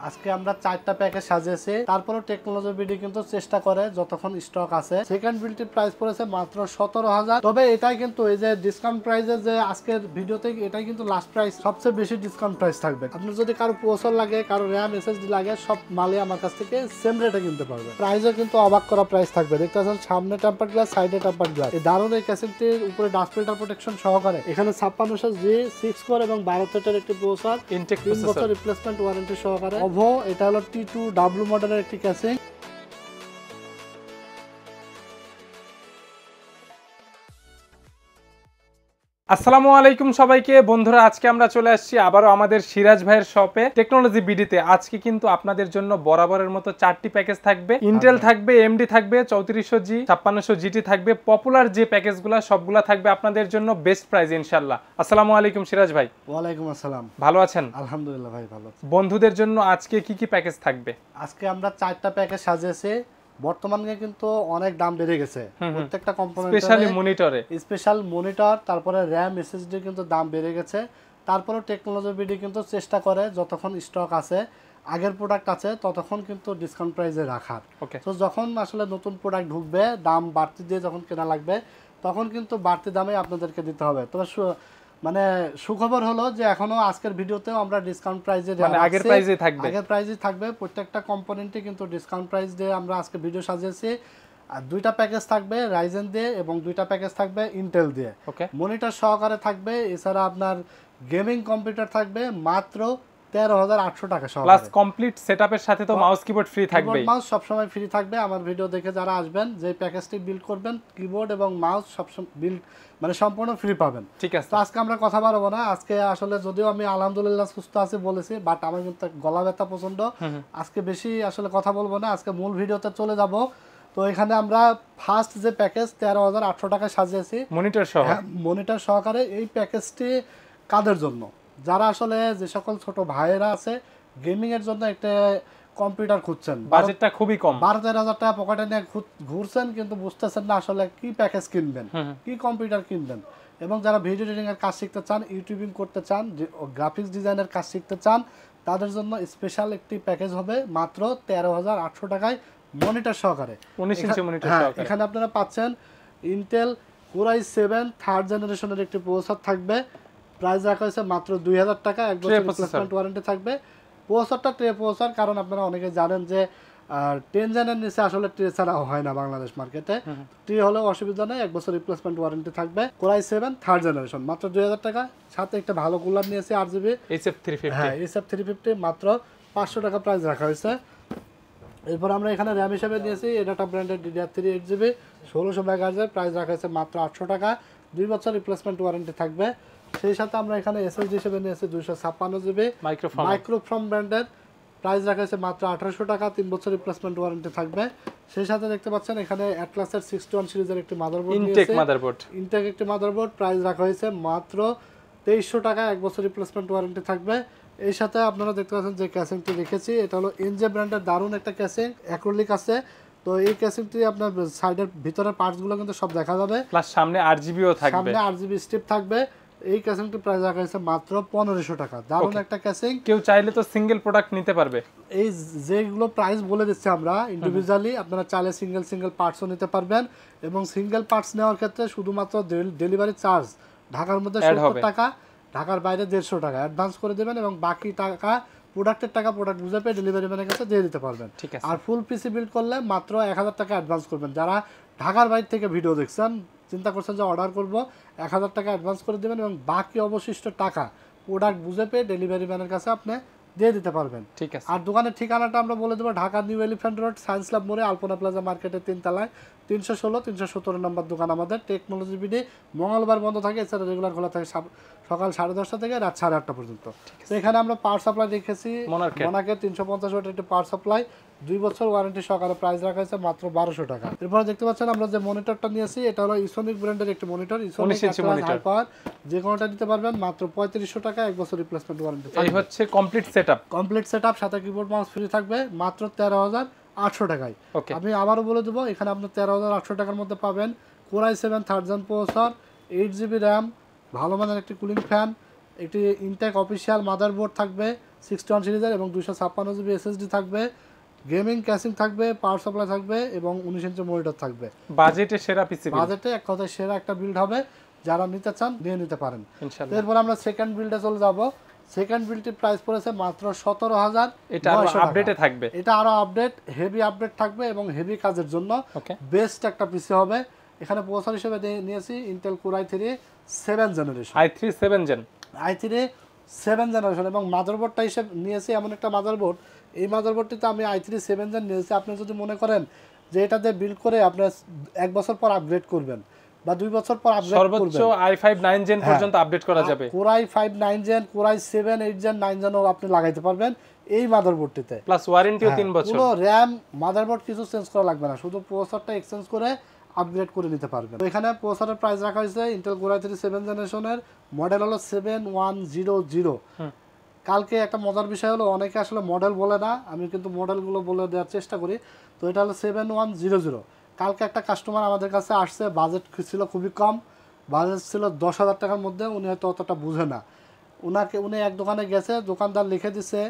আজকে আমরা 4টা প্যাকেজ সাজিয়েছি, তারপরেও টেকনোলজি বিডি কিন্তু চেষ্টা করে যতক্ষণ স্টক আছে। সেকেন্ড বিলটির প্রাইস পড়েছে মাত্র 17,000। তবে এটাই কিন্তু এই যে ডিসকাউন্ট প্রাইসে যে আজকের ভিডিওতে এটাই কিন্তু লাস্ট প্রাইস, সবচেয়ে বেশি ডিসকাউন্ট প্রাইস থাকবে। আপনার যদি কারো প্রসেসর লাগে, কারো র্যাম এসএসডি লাগে, সব মালে আমার কাছ থেকে সেম রেটে কিনতে পারবে। প্রাইসও কিন্তু অবাক করা প্রাইস থাকবে। দেখতে পাচ্ছেন সামনে টেম্পার গ্লাস, সাইডে টেম্পার গ্লাস। এই দারুণ এই ক্যাসেটটির উপরে ডাস্ট ফিল্টার প্রোটেকশন সহকারে এখানে 56G 6 কোর এবং 12 থ্রেডের একটি প্রসেসর, ইনটেক 3 বছর রিপ্লেসমেন্ট ওয়ারেন্টি সহকারে। ওভো, এটা হলো T2W মডেলের একটি ক্যাসিং। আসসালামু আলাইকুম সবাইকে বন্ধুরা, আজকে আমরা চলে আসছি আবারও আমাদের সিরাজ ভাইয়ের শপে টেকনোলজি বিডিতে। আজকে কিন্তু আপনাদের জন্য বরাবরের মতো 4টি প্যাকেজ থাকবে। ইন্টেল থাকবে, এমডি থাকবে, 3400G, 5600GT থাকবে। পপুলার যে প্যাকেজগুলো সবগুলা থাকবে আপনাদের জন্য বেস্ট প্রাইস ইনশাআল্লাহ। আসসালামু আলাইকুম সিরাজ ভাই। ওয়ালাইকুম আসসালাম। ভালো আছেন? আলহামদুলিল্লাহ ভাই, ভালো আছি। বন্ধুদের জন্য আজকে কি কি প্যাকেজ থাকবে? আজকে আমরা 4টা প্যাকেজ সাজিয়েছি। বর্তমানে কিন্তু অনেক দাম বেড়ে গেছে প্রত্যেকটা কম্পোনেন্ট, স্পেশালি মনিটরে, স্পেশাল মনিটর, তারপরে র্যাম এসএসডি কিন্তু দাম বেড়ে গেছে। তারপরেও টেকনোলজি বিডি কিন্তু চেষ্টা করে যতক্ষণ স্টক আছে, আগের প্রোডাক্ট আছে, ততক্ষণ কিন্তু ডিসকাউন্ট প্রাইসে রাখার। তো যখন আসলে নতুন প্রোডাক্ট ঢুকবে, দাম বাড়তি দিয়ে যখন কেনা লাগবে, তখন কিন্তু বাড়তি দামে আপনাদেরকে দিতে হবে। তবে মানে সুখবর হলো যে এখনো আজকের ভিডিওতেও আমরা ডিসকাউন্ট প্রাইসে আগের প্রাইসে থাকবে প্রত্যেকটা কম্পোনেন্টে কিন্তু ডিসকাউন্ট প্রাইস দিয়ে আমরা আজকে ভিডিও সাজিয়েছি। আর 2টা প্যাকেজ থাকবে রাইজেন দিয়ে এবং 2টা প্যাকেজ থাকবে ইন্টেল দিয়ে। মনিটর সহকারে থাকবে। এছাড়া আপনার গেমিং কম্পিউটার থাকবে মাত্র 13,800 টাকা সহ, প্লাস কমপ্লিট সেটআপের সাথে তো মাউস কিবোর্ড ফ্রি থাকবে। মাউস সবসময় ফ্রি থাকবে। আমার ভিডিও দেখে যারা আসবেন, যে প্যাকেজটি বিল্ড করবেন, কিবোর্ড এবং মাউস সবসময় বিল্ড মানে সম্পূর্ণ ফ্রি পাবেন। ঠিক আছে। তো আজকে আমরা কথা বলবো না। আজকে আসলে যদিও আমি আলহামদুলিল্লাহ সুস্থ আছি বলেছি, বাট আমার কিন্তু গলা ব্যথা প্রচন্ড। আজকে বেশি আসলে কথা বলবো না, আজকে মূল ভিডিওতে চলে যাব। তো এখানে আমরা ফার্স্ট যে প্যাকেজ 13,800 টাকায় সাজিয়েছি মনিটর সহ, মনিটর সহকারে। এই প্যাকেজটি কাদের জন্য? যারা আসলে যে সকল ছোট ভাইয়েরা আছে, গেমিং এর জন্য একটা কম্পিউটার খুঁজছেন, বাজেটটা খুবই কম, 12-13,000 টাকা পকেটে নিয়ে ঘুরছেন, কিন্তু বুঝতেছেন না আসলে কি প্যাকেজ কিনবেন, কি কম্পিউটার কিনবেন। এবং যারা ভিডিও এডিটিং এর কাজ শিখতে চান, ইউটিউবিং করতে চান, গ্রাফিক্স ডিজাইনের কাজ শিখতে চান, তাদের জন্য স্পেশাল একটি প্যাকেজ হবে মাত্র 13,800 টাকায় মনিটর সহকারে। 19 ইঞ্চি মনিটর সহকারে। এখানে আপনারা পাচ্ছেন ইন্টেল Core i7 থার্ড জেনারেশনের একটি প্রসেসর থাকবে। প্রাইস রাখা হয়েছে মাত্র 2,000 টাকা। 1 বছর রিপ্লেসমেন্ট ওয়ারেন্টি থাকবে। প্রসেসরটা ট্রে প্রসেসর, কারণ আপনারা অনেকে জানেন যে 10 জেনের নিচে আসলে ট্রে ছাড়া হয় না বাংলাদেশ মার্কেটে। ট্রে হলেও অসুবিধা নেই, 1 বছর রিপ্লেসমেন্ট ওয়ারেন্টি থাকবে। Core i7 থার্ড জেনারেশন মাত্র 2,000 টাকা। সাথে একটা ভালো কুলার নিয়েছে 8GB SF350। হ্যাঁ, SF350 মাত্র 500 টাকা প্রাইস রাখা হয়েছে। এরপর আমরা এখানে র্যাম হিসেবে নিয়েছি এডাটা ব্র্যান্ডের DDR3 8GB 1600 মেগাহার্জ, প্রাইস রাখা হয়েছে মাত্র 800 টাকা। 2 বছর রিপ্লেসমেন্ট ওয়ারেন্টি থাকবে। সেই সাথে আমরা এখানে এসএসডি হিসেবে নিয়েছি 256GB মাইক্রোফর্ম ব্র্যান্ডের, প্রাইস রাখা হয়েছে মাত্র 1800 টাকা। 3 বছর রিপ্লেসমেন্ট ওয়ারেন্টি থাকবে। সেই সাথে দেখতে পাচ্ছেন এখানে অ্যাটলাসের 61 সিরিজের একটি মাদারবোর্ড ইনটেক একটি মাদারবোর্ড, প্রাইস রাখা হয়েছে মাত্র 2300 টাকা। 1 বছর রিপ্লেসমেন্ট ওয়ারেন্টি থাকবে। এই সাথে আপনারা দেখতে পাচ্ছেন যে ক্যাসিংটি রেখেছি, এটা হলো এনজে ব্র্যান্ডের দারুণ একটা ক্যাসিং, অ্যাক্রিলিক আছে। তো এই ক্যাসিংটি আপনার সাইডের ভিতরের পার্টসগুলো কিন্তু সব দেখা যাবে, প্লাস সামনে 8GBও থাকবে, সামনে 8GB স্ট্রিপ থাকবে। এই ক্যাসিংটি প্রাইস রাখা হয়েছে মাত্র 1500 টাকা। দারুণ একটা ক্যাসিং। কেউ চাইলে তো সিঙ্গেল প্রোডাক্ট নিতে পারবে। এই যেগুলো প্রাইস বলে দিচ্ছি আমরা ইন্ডিভিজুয়ালি, আপনারা চাইলে সিঙ্গেল পার্টসও নিতে পারবেন। এবং সিঙ্গেল পার্টস নেওয়ার ক্ষেত্রে শুধুমাত্র ডেলিভারি চার্জ ঢাকার মধ্যে 70 টাকা, ঢাকার বাইরে 150 টাকা অ্যাডভান্স করে দেবেন, এবং বাকি টাকা প্রোডাক্টের টাকা প্রোডাক্ট বুঝে পেয়ে ডেলিভারি ম্যানের কাছে দিয়ে দিতে পারবেন। আর ফুল পিসি বিল্ড করলে মাত্র 1000 টাকা অ্যাডভান্স করবেন। যারা ঢাকার বাইরে থেকে ভিডিও দেখছেন, চিন্তা করছেন যে অর্ডার করব, 1000 টাকা অ্যাডভান্স করে দেবেন, এবং বাকি অবশিষ্ট টাকা প্রোডাক্ট বুঝে পেয়ে ডেলিভারি ম্যানের কাছে আপনি দিয়ে দিতে পারবেন। ঠিক আছে। আর দোকানের ঠিকানাটা আমরা বলে দেবো, Dhaka new elephant road, science lab মোড়ে, আলপনা প্লাজা মার্কেটের 3 তলায় 316-317 নম্বর দোকান আমাদের টেকনোলজি বিডি। মঙ্গলবার বন্ধ থাকে, এছাড়া রেগুলার খোলা থাকে সকাল 10:30 থেকে রাত 8:30 পর্যন্ত। তো এখানে আমরা পাওয়ার সাপ্লাই রেখেছি মোনাকের 350 ওয়াটের একটি পাওয়ার সাপ্লাই, 2 বছর ওয়ারেন্টি সহকারে, প্রাইস রাখা হয়েছে মাত্র 1200 টাকা। এরপর দেখতে পাচ্ছেন আমরা যে মনিটরটা নিয়েছি, এটা হলো ইসোনিক ব্র্যান্ডের একটি মনিটর, ইসোনিক হাই পাওয়ার, যে কোনোটা নিতে পারবেন মাত্র 3500 টাকা। 1 বছর রিপ্লেসমেন্ট ওয়ারেন্টি। এই হচ্ছে কমপ্লিট সেটআপ, সাথে কিবোর্ড মাউস ফ্রি থাকবে মাত্র 13,800 টাকায়। আমি আবারও বলে দেবো, এখানে আপনি 13,800 টাকার মধ্যে পাবেন Core i7 third gen processor, 8GB RAM, ভালো মানের একটি কুলিং ফ্যান, একটি ইনটেক অফিসিয়াল মাদারবোর্ড থাকবে 61 সিরিজের এবং 256 জিবি এসএসডি থাকবে, গেমিং ক্যাসিং থাকবে, পাওয়ার সাপ্লাই থাকবে এবং 19 ইঞ্চি মনিটর থাকবে। বাজেটে সেরা পিসি, বাজেটে এক কথায় সেরা একটা বিল্ড হবে, যারা নিতে চান নিয়ে নিতে পারেন ইনশাআল্লাহ। এরপর আমরা সেকেন্ড বিল্ডে চলে যাব। সেকেন্ড বিল্ডটির প্রাইস পড়েছে মাত্র 17,000। এটা আরো আপডেটে থাকবে, এটা আরো আপডেট, হেভি আপডেট থাকবে এবং হেভি কাজের জন্য বেস্ট একটা পিসি হবে। এখানে প্রসেসর হিসেবে নিয়েছি Intel core i3 7 generation, i3 7 gen, i3 7 generation এবং মাদারবোর্ডটা হিসেবে নিয়েছি এমন একটা মাদারবোর্ড, এই মাদারবোর্ডটিতে আমি i3 7 জেন নিয়েছি। আপনি যদি মনে করেন যে এটাতে বিল্ড করে আপনি 1 বছর পর আপগ্রেড করবেন বা 2 বছর পর আপগ্রেড করবেন, সর্বোচ্চ i5 9 জেন পর্যন্ত আপডেট করা যাবে। Core i5 9 gen, core i7 8 gen 9 জেনও আপনি লাগাইতে পারবেন এই মাদারবোর্ডটিতে, প্লাস ওয়ারেন্টিও 3 বছর। পুরো র‍্যাম মাদারবোর্ড কিছু চেঞ্জ করা লাগবে না, শুধু প্রসেসরটা এক্সচেঞ্জ করে আপগ্রেড করে নিতে পারবেন। তো এখানে প্রসেসরের প্রাইস রাখা হয়েছে ইন্টেল কোর i3 7 জেনারেশনের, মডেল হলো 7100। কালকে একটা মজার বিষয় হলো অনেকে আসলে মডেল বলে না, আমি কিন্তু মডেলগুলো বলে দেওয়ার চেষ্টা করি। তো এটা হলো 7100। কালকে একটা কাস্টমার আমাদের কাছে আসছে, বাজেট ছিল খুবই কম, বাজেট ছিল 10,000 টাকার মধ্যে, উনি হয়তো অতটা বুঝে না। উনি এক দোকানে গেছে, দোকানদার লিখে দিছে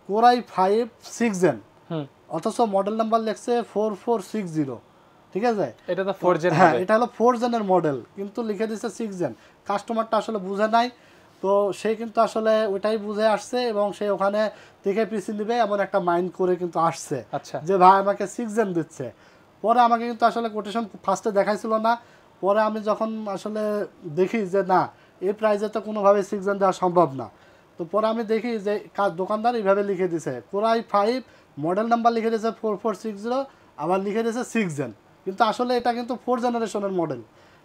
কোর i5 6 জেন, অথচ মডেল নাম্বার লিখছে 4460। ঠিক আছে, এটা তো 4 জেন, হ্যাঁ এটা হলো 4 জেনের মডেল, কিন্তু লিখে দিছে 6 জেন। কাস্টমারটা আসলে বুঝে নাই, তো সে কিন্তু আসলে ওইটাই বুঝে আসছে এবং সে ওখানে থেকে পিসি নিবে এমন একটা মাইন্ড করে কিন্তু আসছে যে ভাই আমাকে 6 জেন দিচ্ছে। পরে আমাকে কিন্তু আসলে কোটেশন ফার্স্টে দেখাইছিল না, পরে আমি যখন আসলে দেখি যে না এই প্রাইসে তো কোনোভাবে 6 জেন দেওয়া সম্ভব না, তো পরে আমি দেখি যে দোকানদার এইভাবে লিখে দিছে কোর i5 মডেল নাম্বার লিখে দিয়েছে 4460, আবার লিখে দিয়েছে 6 জেন, কিন্তু আসলে এটা কিন্তু 4 জেনারেশনের মডেল।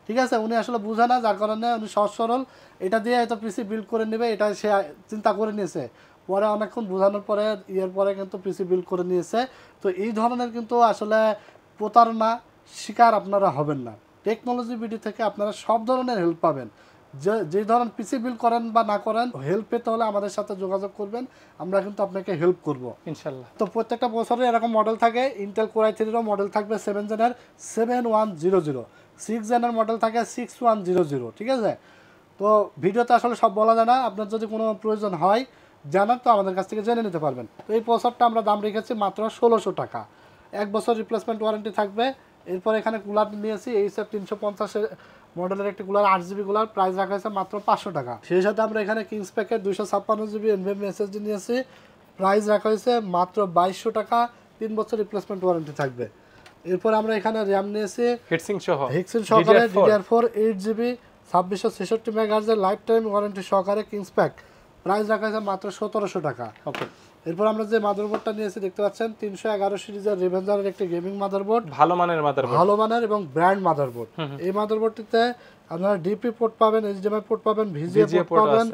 ঠিক আছে, উনি আসলে বুঝে না, যার কারণে উনি সহজ সরল এটা দিয়ে হয়তো পিসি বিল্ড করে নেবে, এটা সে চিন্তা করে নিয়েছে। পরে অনেকক্ষণ বোঝানোর পরে পরে কিন্তু পিসি বিল্ড করে নিয়েছে। তো এই ধরনের কিন্তু আসলে প্রতারণা শিকার আপনারা হবেন না। টেকনোলজি বিডি থেকে আপনারা সব ধরনের হেল্প পাবেন, যে ধরনের পিসি বিল্ড করেন বা না করেন, হেল্প পেতে হলে আমাদের সাথে যোগাযোগ করবেন, আমরা কিন্তু আপনাকে হেল্প করব ইনশাআল্লাহ। তো প্রত্যেকটা বছরে এরকম মডেল থাকে, ইন্টেল কোর i3 মডেল থাকবে 7 জেনের 7100, 6 জেনের মডেল থাকে 6100। ঠিক আছে, তো ভিডিওতে আসলে সব বলা যায় না, আপনার যদি কোনো প্রয়োজন হয় জানার তো আমাদের কাছ থেকে জেনে নিতে পারবেন। তো এই প্রসেসরটা আমরা দাম রেখেছি মাত্র 1600 টাকা, 1 বছর রিপ্লেসমেন্ট ওয়ারেন্টি থাকবে। এরপর এখানে কুলার নিয়েছি এইচএফ 350 মডেলের একটি কুলার, 8 জিবি কুলার, প্রাইস রাখা হয়েছে মাত্র 500 টাকা। সেই সাথে আমরা এখানে কিংস প্যাকেট 256 জিবি এনভিএমই এসএসডি নিয়েছি, প্রাইস রাখা হয়েছে মাত্র 2200 টাকা, 3 বছর রিপ্লেসমেন্ট ওয়ারেন্টি থাকবে। এরপর আমরা এখানে র্যাম নিয়েছি হিটসিং সহকারে DDR4 8 জিবি 2666 মেগাহার্জের লাইফ টাইম ওয়ারেন্টি সহকারে কিংস প্যাক, প্রাইস রাখা হয়েছে মাত্র 1700 টাকা। ওকে, এরপর আমরা যে মাদারবোর্ডটা নিয়েছি দেখতে পাচ্ছেন 311 সিরিজের রেভেঞ্জারের একটি গেমিং মাদারবোর্ড, ভালো মানের এবং ব্র্যান্ড মাদারবোর্ড। এই মাদারবোর্ডটিতে আপনারা ডিপি পোর্ট পাবেন, এইচডিএমআই পোর্ট পাবেন, ভিজিএ পোর্ট পাবেন,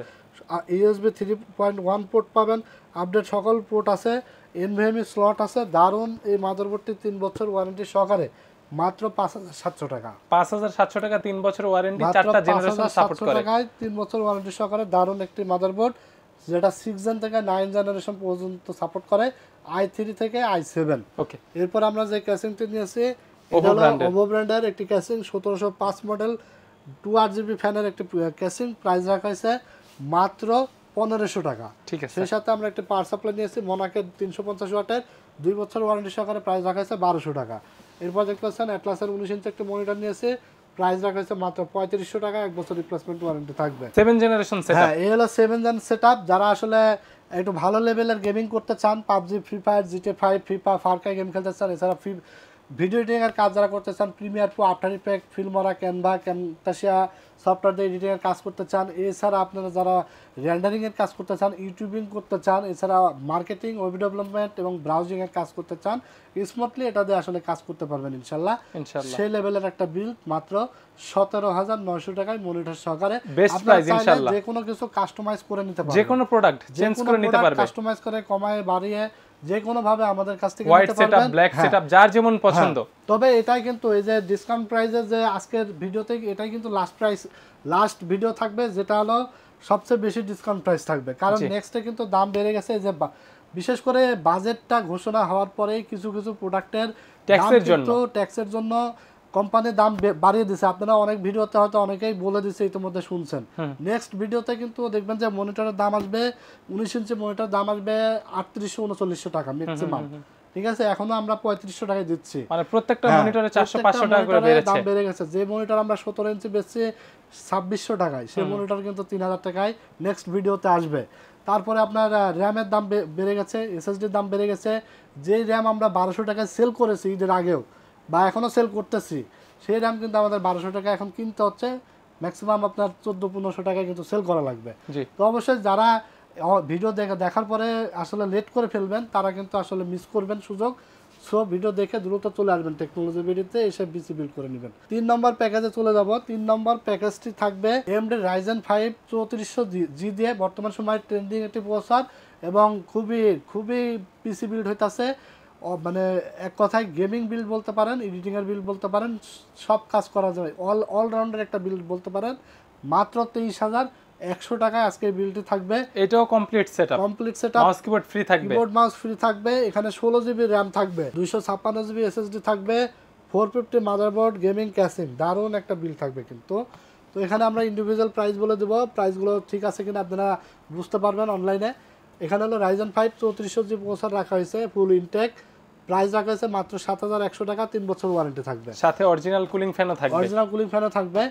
ইউএসবি 3.1 পোর্ট পাবেন, আপডেট সকল পোর্ট আছে, এনভিএমই স্লট আছে। দারুণ এই মাদারবোর্ডটি 3 বছর ওয়ারেন্টি সহকারে মাত্র 5700 টাকা, 5700 টাকা 3 বছর ওয়ারেন্টি, 4টা জেনারেশন সাপোর্ট করে, 3 বছর ওয়ারেন্টি সহকারে দারুণ একটি মাদারবোর্ড, যেটা 6 জেন থেকে 9 জেনারেশন পর্যন্ত সাপোর্ট করে, i3 থেকে i7। ওকে, এরপর আমরা যে ক্যাসিংটি নিয়েছি ওভো ব্র্যান্ডের একটি ক্যাসিং, 1705 মডেল, 2 জিবি ফ্যানের একটি ক্যাসিং, প্রাইস রাখা হয়েছে মাত্র 1500 টাকা। ঠিক আছে, সেই সাথে আমরা একটি পাওয়ার সাপ্লাই নিয়েছি মনাকের 350 ওয়াটের, 2 বছর ওয়ারেন্টি সহকারে, প্রাইস রাখা হয়েছে 1200 টাকা। এরপর দেখতে পাচ্ছেন অ্যাটলাসের 19 ইঞ্চি একটি মনিটর নিয়েছি, প্রাইস রাখা হয়েছে মাত্র 3500 টাকা, 1 বছর রিপ্লেসমেন্ট ওয়ারেন্টি থাকবে। 7 জেনারেশন সেটআপ, হ্যাঁ এই হলো 7 জেন সেটআপ। যারা আসলে একটু ভালো লেভেলের গেমিং করতে চান, PUBG, free fire, GTA 5, FIFA, Far Cry game খেলতে চান, এছাড়া ভিডিও এডিটিং এর কাজ যারা করতে চান, Premiere Pro, after effect, ফিল্মরা, Canva, ক্যামতাসিয়া software দিয়ে এডিটিং এর কাজ করতে চান, এছাড়া আপনারা যারা রেন্ডারিং এর কাজ করতে চান, ইউটিউবিং করতে চান, এছাড়া মার্কেটিং, ওয়েব ডেভেলপমেন্ট এবং ব্রাউজিং এর কাজ করতে চান, স্মার্টলি এটা দিয়ে আসলে কাজ করতে পারবেন ইনশাআল্লাহ। সেই লেভেলের একটা বিল্ড মাত্র 17900 টাকায় মনিটর সহকারে, বেস্ট প্রাইস ইনশাআল্লাহ। যে কোনো কিছু কাস্টমাইজ করে নিতে পারবেন, যে কোনো প্রোডাক্ট চেঞ্জ করে নিতে পারবেন, কাস্টমাইজ করে কমায় বাড়িয়ে যে কোনো ভাবে আমাদের কাছ থেকে নিতে পারবেন, হোয়াইট সেটআপ, ব্ল্যাক সেটআপ, যার যেমন পছন্দ। তবে এটাই কিন্তু এই যে ডিসকাউন্ট প্রাইসে যে আজকের ভিডিওতে এটাই কিন্তু লাস্ট ভিডিও থাকবে, যেটা হলো সবচেয়ে বেশি ডিসকাউন্ট প্রাইস থাকবে, কারণ নেক্সটে কিন্তু দাম বেড়ে গেছে। যে বিশেষ করে বাজেটটা ঘোষণা হওয়ার পরে কিছু প্রোডাক্টের ট্যাক্সের জন্য কোম্পানির দাম বাড়িয়ে দিছে, আপনারা অনেক ভিডিওতে হয়তো অনেকেই বলে দিছে ইতিমধ্যে শুনছেন। নেক্সট ভিডিওতে কিন্তু দেখবেন যে মনিটরের দাম আসবে 19 ইঞ্চি মনিটর দাম আসবে 3800-3900 টাকা ম্যাক্সিমাম, ঠিক আছে? এখনো আমরা 3500 টাকায় দিচ্ছি, মানে প্রত্যেকটা মনিটরে 400-500 টাকা করে দাম বেড়ে গেছে। যে মনিটর আমরা 17 ইঞ্চি বেচছি 2600 টাকায়, সেই মনিটর কিন্তু 3000 টাকায় নেক্সট ভিডিওতে আসবে। তারপরে আপনার র্যামের দাম বেড়ে গেছে, এসএসডির দাম বেড়ে গেছে। যে র্যাম আমরা 1200 টাকায় সেল করেছি ঈদের আগেও বা এখনো সেল করতেছি, সেই র্যাম কিন্তু আমাদের 1200 টাকা এখন কিনতে হচ্ছে, ম্যাক্সিমাম আপনার 1400-1500 টাকায় কিন্তু সেল করা লাগবে। তো অবশ্যই যারা ভিডিও দেখার পরে আসলে লেট করে ফেলবেন তারা কিন্তু আসলে মিস করবেন সুযোগ। সো ভিডিও দেখে দ্রুত চলে আসবেন টেকনোলজি ভিডিওতে, এসে পিসি বিল্ড করে নেবেন। 3 নম্বর প্যাকেজে চলে যাব। 3 নম্বর প্যাকেজটি থাকবে AMD Ryzen 5 3400G দিয়ে, বর্তমান সময় ট্রেন্ডিং একটি প্রসেসর এবং খুবই পিসি বিল্ড হইতাছে। মানে এক কথায় গেমিং বিল্ড বলতে পারেন, এডিটিং এর বিল্ড বলতে পারেন, সব কাজ করা যায়, অলরাউন্ডার একটা বিল্ড বলতে পারেন। মাত্র 23,100 টাকায় আজকে বিল্ডটি থাকবে। এটাও complete setup, mouse keyboard free থাকবে, কিবোর্ড মাউস ফ্রি থাকবে। এখানে 16GB RAM থাকবে, 256GB SSD থাকবে, 450 মাদারবোর্ড, গেমিং ক্যাসিং, দারুণ একটা বিল থাকবে কিন্তু। তো এখানে আমরা ইন্ডিভিজুয়াল প্রাইস বলে দেবো, প্রাইসগুলো ঠিক আছে কিনা আপনারা বুঝতে পারবেন অনলাইনে। এখানে হলো Ryzen 5 3400G প্রসেসর রাখা হয়েছে, ফুল ইনটেক, প্রাইস রাখা হয়েছে মাত্র 7100 টাকা, 3 বছর ওয়ারেন্টি থাকবে, সাথে অরিজিনাল কুলিং ফ্যানও থাকবে।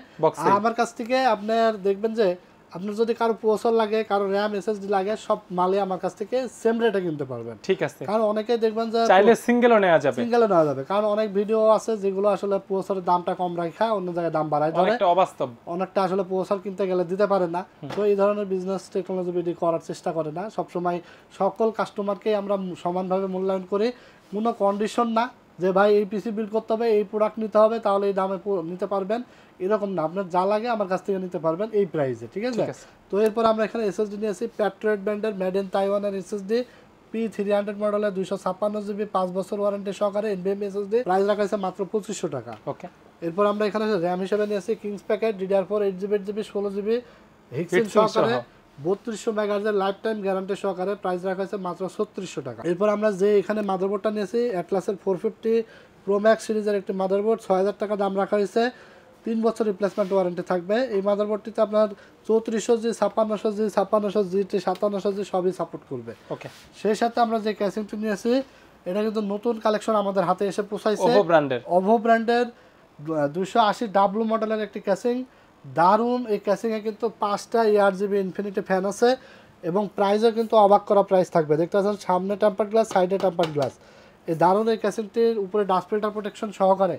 আর আমার কাছ থেকে আপনার দেখবেন যে আপনার যদি কারো প্রসেসর লাগে, কারো RAM SSD লাগে, সব মালে আমার কাছ থেকে সেম রেটে কিনতে পারবেন, ঠিক আছে? কারণ অনেকেই দেখবেন যে চাইলে সিঙ্গেলও নেওয়া যাবে, কারণ অনেক ভিডিও আছে যেগুলো আসলে প্রসেসরের দামটা কম রাখা অন্য জায়গায় দাম বাড়ায় ধরে, অনেকটা আসলে প্রসেসর কিনতে গেলে দিতে পারে না। তো এই ধরনের বিজনেস টেকনোলজি ভিডিও করার চেষ্টা করে না, সবসময় সকল কাস্টমারকেই আমরা সমানভাবে মূল্যায়ন করি। কোনো কন্ডিশন না যে ভাই এই পিসি বিল্ড করতে হবে, এই প্রোডাক্ট নিতে হবে, তাহলে এই দামে নিতে পারবেন, এরকম না। আপনার যা লাগে আমার কাছ থেকে নিতে পারবেন এই প্রাইসে, ঠিক আছে? তো এরপর আমরা এখানে এসএসডি নিয়েছি প্যাট্রিয়ট ব্র্যান্ডের মেড ইন তাইওয়ানের এসএসডি P300 মডেলের 256GB 5 বছর ওয়ারেন্টি সহকারে NVMe এসএসডি, প্রাইস রাখা হয়েছে মাত্র 2500 টাকা। ওকে। এরপর আমরা এখানে RAM হিসেবে নিয়েছি Kings packet DDR4 8GB 8GB 16GB হিক্সিন সহকারে 3200 মেগাহার্জের লাইফ টাইম গ্যারান্টি সহকারে, প্রাইস রাখা হয়েছে মাত্র 3600 টাকা। এরপর আমরা যে এখানে মাদারবোর্ডটা নিয়েছি অ্যাটলাসের 450 Pro Max সিরিজের একটি মাদারবোর্ড, 6000 টাকা দাম রাখা হয়েছে, 3 বছর রিপ্লেসমেন্ট ওয়ারেন্টি থাকবে। এই মাদারবোর্ডটিতে আপনার 3400G 5600G 5600G 5700G সবই সাপোর্ট করবে। ওকে। সেই সাথে আমরা যে ক্যাসিংটি নিয়েছি এটা কিন্তু নতুন কালেকশন আমাদের হাতে এসে পৌঁছাইছে, ওভো ব্র্যান্ডের 280W মডেলের একটি ক্যাসিং, দারুণ। এই ক্যাসিংয়ে কিন্তু 5টা ARGB ইনফিনিটি ফ্যান আছে এবং প্রাইসও কিন্তু অবাক করা প্রাইস থাকবে। দেখতে পাচ্ছেন সামনে টেম্পার্ড গ্লাস, সাইডে টেম্পার্ড গ্লাস। এই দারুণ এই ক্যাসিংটির উপরে ডাস্ট ফিল্টার প্রোটেকশন সহকারে,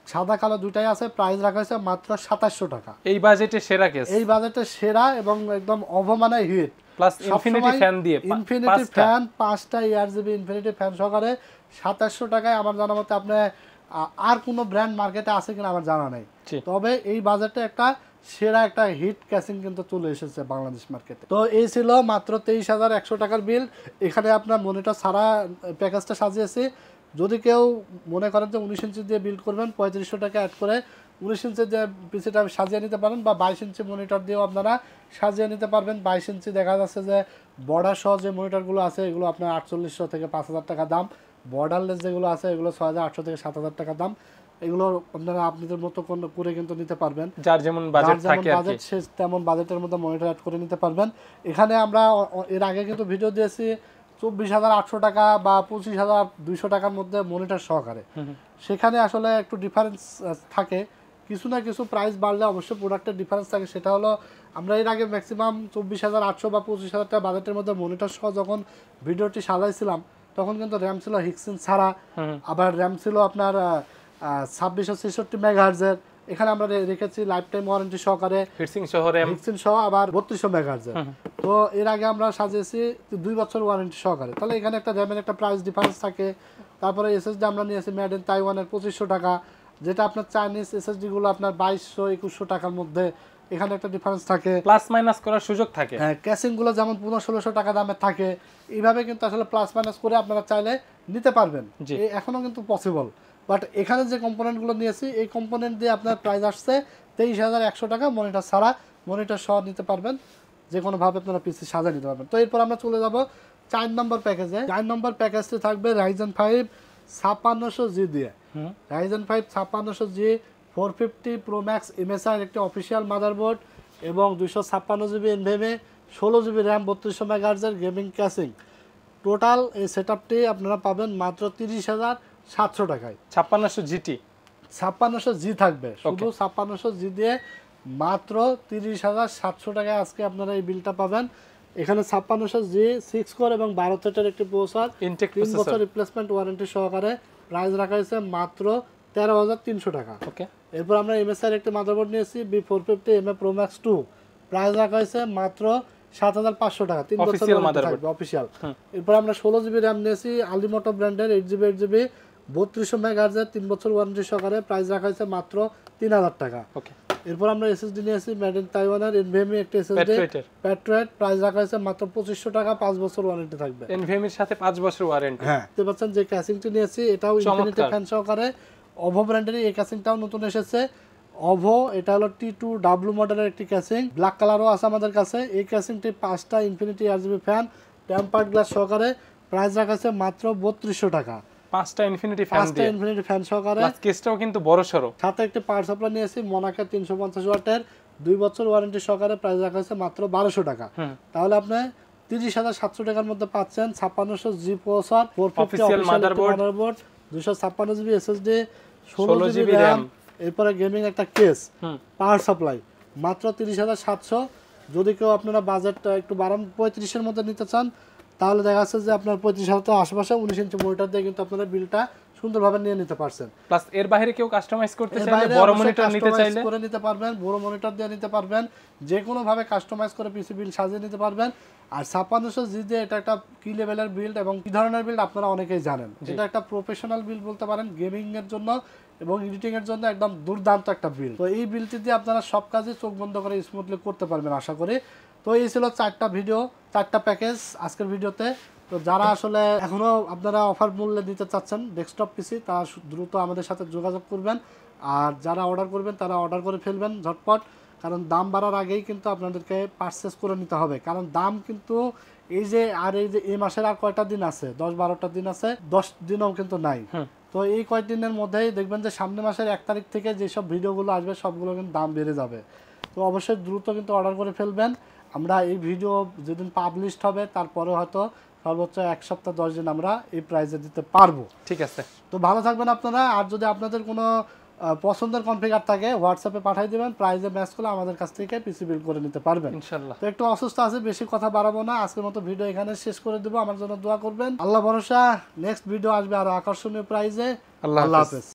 সাদা কালো দুটাই আছে, প্রাইস রাখা হয়েছে মাত্র 2700 টাকা। এই বাজেটে সেরা কেস, এই বাজেটে সেরা এবং একদম অভমানায় হিট, প্লাস ইনফিনিটি ফ্যান দিয়ে, ইনফিনিটি ফ্যান 5টা ARGB ইনফিনিটি ফ্যান সহকারে 2700 টাকায়। আমার জানা মতে আপনি আর কোনো ব্র্যান্ড মার্কেটে আছে কিনা আমার জানা নাই, তবে এই বাজেটে একটা সেরা একটা হিট ক্যাসিং কিন্তু চলে এসেছে বাংলাদেশ মার্কেটে। তো এই ছিল মাত্র 23,100 টাকার বিল। এখানে আপনার মনিটর ছাড়া প্যাকেজটা সাজিয়েছি। যদি কেউ মনে করেন যে 19 ইঞ্চি দিয়ে বিল্ড করবেন 3500 টাকা অ্যাড করে 19 ইঞ্চি যে পিসিটা সাজিয়ে নিতে পারেন, বা 22 ইঞ্চি মনিটর দিয়েও আপনারা সাজিয়ে নিতে পারবেন। 22 ইঞ্চি দেখা যাচ্ছে যে বর্ডার সহ যে মনিটরগুলো আছে এগুলো আপনার 4800 থেকে 5000 টাকা দাম, বর্ডারলেস যেগুলো আছে এগুলো 6800 থেকে 7000 টাকা দাম। এগুলো আপনারা আপনাদের মতো করে কিন্তু নিতে পারবেন, যার যেমন বাজেট থাকে, বাজেট সে তেমন বাজেটের মধ্যে মনিটর অ্যাড করে নিতে পারবেন। এখানে আমরা এর আগে কিন্তু ভিডিও দিয়েছি 24,800 টাকা বা 25,200 টাকার মধ্যে মনিটর সহকারে, সেখানে আসলে একটু ডিফারেন্স থাকে, কিছু না কিছু প্রাইস বাড়লে অবশ্যই প্রোডাক্টের ডিফারেন্স থাকে। সেটা হলো আমরা এর আগে ম্যাক্সিমাম 24,800 বা 25,000 টাকা বাজেটের মধ্যে মনিটর সহ যখন ভিডিওটি সাজাইছিলাম তখন কিন্তু র্যাম ছিল হিক্সিন ছাড়া, আবার র্যাম ছিল আপনার 2666 মেগাহার্জের। এখানে আমরা রেখেছি লাইফ টাইম ওয়ারেন্টি সহকারে হিক্সিন সহ আবার 3200 মেগাহার্জের। তো এর আগে আমরা সাজিয়েছি 2 বছর ওয়ারেন্টি সহকারে, তাহলে এখানে একটা র্যামের একটা প্রাইস ডিফারেন্স থাকে। তারপরে এসএসডি আমরা নিয়েছি মেড ইন তাইওয়ানের 2500 টাকা, যেটা আপনার চাইনিজ এসএসডি গুলো আপনার 2200-2100 টাকার মধ্যে, এখানে একটা ডিফারেন্স থাকে, প্লাস মাইনাস করার সুযোগ থাকে। হ্যাঁ, ক্যাসিং গুলো যেমন 1500-1600 টাকা দামে থাকে, এইভাবে কিন্তু আসলে প্লাস মাইনাস করে আপনারা চাইলে নিতে পারবেন, এখনো কিন্তু পসিবল। বাট এখানে যে কম্পোনেন্টগুলো নিয়েছি এই কম্পোনেন্ট দিয়ে আপনার প্রাইস আসছে 23,100 টাকা, মনিটর ছাড়া, মনিটর সহ নিতে পারবেন, যে কোনোভাবে আপনারা পিসি সাজিয়ে নিতে পারবেন। তো এরপর আমরা চলে যাব 4 নম্বর প্যাকেজে। 4 নম্বর প্যাকেজটি থাকবে Ryzen 5 5600G দিয়ে। Ryzen 5 5600G 450 Pro Max MSI একটি অফিসিয়াল মাদারবোর্ড এবং 256GB NVMe 16GB RAM 3200 MHz এর গেমিং ক্যাসিং। টোটাল এই সেটআপটি আপনারা পাবেন মাত্র 30,700 টাকায়। 5600 GT 5600G থাকবে, শুধু 5600G দিয়ে মাত্র 30,700 টাকায় আজকে আপনারা এই বিলটা পাবেন। এখানে 5600G 6 কোর এবং 12 থ্রেডের একটি প্রসেসর, 3 বছর রিপ্লেসমেন্ট ওয়ারেন্টি সহকারে প্রাইস রাখা হয়েছে মাত্র 13,300 টাকা। ওকে, এরপর আমরা MSI এর একটি মাদারবোর্ড নিয়েছি B450 MA Pro Max 2, price রাখা হয়েছে মাত্র 7,500 টাকা, 3 বছর থাকবে অফিসিয়াল। এরপর আমরা 16GB RAM নিয়েছি আলিমোটো ব্র্যান্ডের 8GB 3200 MHz 3 বছর ওয়ারেন্টি সহকারে প্রাইস রাখা হয়েছে মাত্র 3,000 টাকা। ওকে, এরপর আমরা SSD নিয়েছি মেড ইন তাইওয়ানের NVMe একটি SSD প্যাট্রিয়ট, প্রাইস রাখা হয়েছে মাত্র 2500 টাকা, 5 বছর ওয়ারেন্টি থাকবে। NVMe এর সাথে 5 বছর ওয়ারেন্টি। হ্যাঁ, দেখতে পাচ্ছেন যে ক্যাসিংটি নিয়েছি এটাও ইনফিনিটি ফ্যান সহকারে OVO ব্র্যান্ডের, এই ক্যাসিংটাও নতুন এসেছে OVO, এটা হলো T2W মডেলের একটি ক্যাসিং, ব্ল্যাক কালারও আছে আমাদের কাছে। এই ক্যাসিংটি 5টা infinity RGB fan tempered glass সহকারে প্রাইস রাখা আছে মাত্র 3200 টাকা। 5টা ইনফিনিটি ফ্যান দিয়ে, 5টা ইনফিনিটি ফ্যান সহকারে, প্লাস কেসটাও কিন্তু বড় সরো। সাথে একটি পাওয়ার সাপ্লাই নিয়েছি মোনাকা 350 ওয়াটের 2 বছর ওয়ারেন্টি সহকারে প্রাইস রাখা আছে মাত্র 1200 টাকা। তাহলে আপনি 30,700 টাকার মধ্যে পাচ্ছেন 5600G processor, 450 official motherboard, 256GB SSD, 16GB RAM, এরপরে গেমিং একটা কেস, পাওয়ার সাপ্লাই মাত্র 30,700। যদি কেউ আপনারা বাজেট একটু বাড়ান 35 এর মধ্যে নিতে চান তাহলে দেখা যাচ্ছে যে আপনার 35,000 আশেপাশে 19 ইঞ্চি মনিটর দিয়ে কিন্তু আপনারা বিলটা সুন্দরভাবে নিয়ে নিতে পারছেন। প্লাস এর বাইরে কেউ কাস্টমাইজ করতে চাইলে, বড় মনিটর নিতে চাইলে করে নিতে পারবেন, বড় মনিটর দিয়ে নিতে পারবেন, যে কোনো ভাবে কাস্টমাইজ করে পিসি বিল সাজিয়ে নিতে পারবেন। আর 5600G দিয়ে এটা একটা কি লেভেলের বিল্ড এবং কি ধরনের বিল্ড আপনারা অনেকেই জানেন, এটা একটা প্রফেশনাল বিল্ড বলতে পারেন গেমিং এর জন্য এবং এডিটিং এর জন্য একদম দুর্দান্ত একটা বিল্ড। তো এই বিল্ডটি দিয়ে আপনারা সব কাজে চোখ বন্ধ করে স্মুথলি করতে পারবেন আশা করি। তো এই ছিল 4টা ভিডিও, 4টা প্যাকেজ আজকের ভিডিওতে। তো যারা আসলে এখনো আপনারা অফার মূল্যে দিতে চাচ্ছেন ডেস্কটপ পিসি, তারা দ্রুত আমাদের সাথে যোগাযোগ করবেন। আর যারা অর্ডার করবেন তারা অর্ডার করে ফেলবেন ঝটপট, কারণ দাম বাড়ার আগেই কিন্তু আপনাদেরকে পারচেস করে নিতে হবে। কারণ দাম কিন্তু এই যে এই মাসের আর কয়টা দিন আছে, 10-12টা দিন আছে, 10 দিনও কিন্তু নাই। তো এই কয়েকদিনের মধ্যেই দেখবেন যে সামনের মাসের 1 তারিখ থেকে যেসব ভিডিওগুলো আসবে সবগুলো কিন্তু দাম বেড়ে যাবে। তো অবশ্যই দ্রুত কিন্তু অর্ডার করে ফেলবেন। আমরা এই ভিডিও যেদিন পাবলিশড হবে তারপরে হয়তো সর্বোচ্চ 1 সপ্তাহ 10 দিন আমরা এই প্রাইসে দিতে পারবো। ঠিক আছে, তো ভালো থাকবেন আপনারা। আর যদি আপনাদের কোনো পছন্দের কনফিগার থাকে হোয়াটসঅ্যাপে পাঠিয়ে দিবেন, প্রাইসে ম্যাচ করে আমাদের কাছ থেকে পিসি বিল করে নিতে পারবেন ইনশাআল্লাহ। তো একটু অসুস্থ আছে, বেশি কথা বাড়াবো না, আজকের মতো ভিডিও এখানে শেষ করে দেবো। আমার জন্য দোয়া করবেন, আল্লাহ ভরসা। নেক্সট ভিডিও আসবে আরো আকর্ষণীয় প্রাইসে। আল্লাহ হাফেজ।